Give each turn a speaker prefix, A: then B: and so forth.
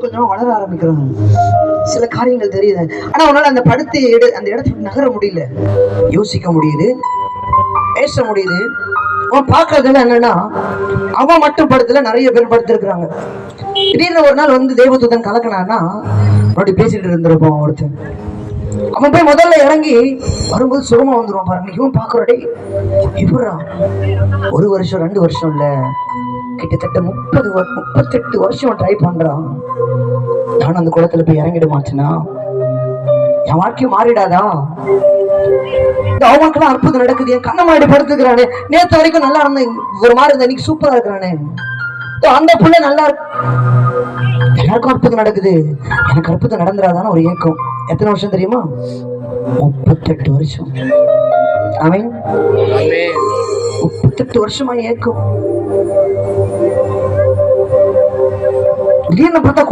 A: கொஞ்சம் வளர ஆரம்பிக்கிறாங்க. சில காரியங்கள் தெரியுது. ஆனா அவனால அந்த அந்த இடத்துக்கு நகர முடியல. யோசிக்க முடியுது, பேச முடியுது. அவன் பாக்குறதுல என்னன்னா, அவன் மட்டும் படுத்துல நிறைய பேர் படுத்திருக்கிறாங்க. திடீர்னு ஒரு நாள் வந்து தேவதூதன் கலக்கினான்னா அப்படி பேசிட்டு இருந்திருப்பான் ஒருத்தன். அவன் போய் முதல்ல இறங்கி வரும்போது சுகமா வந்துருவான் பாருங்க. இவன் பாக்குறடே இவரா 1 வருஷம் 2 வருஷம் இல்ல, கிட்டத்தட்ட 38 வருஷம் ட்ரை பண்றான். நானும் அந்த குளத்துல போய் இறங்கிடுமாச்சுன்னா என் வாழ்க்கையும் மாறிடாதா? இந்த அவனுக்கெல்லாம் அற்புதம் நடக்குது. என் கண்ண மாடி படுத்துக்கிறானே, நேற்று வரைக்கும் நல்லா இருந்தேன், ஒரு மாதிரி இருந்த இன்னைக்கு சூப்பரா இருக்கிறானே, அந்த புள்ள நல்லா இருக்கு. எல்லாருக்கும் அற்புதம் நடக்குது, எனக்கு அற்புதம் நடந்துராதான்னு ஒரு ஏக்கம். எத்தனை வருஷம் தெரியுமா? 38 வருஷம். அவன் 38 வருஷமா ஏக்கம். திடீர்னு பார்த்தா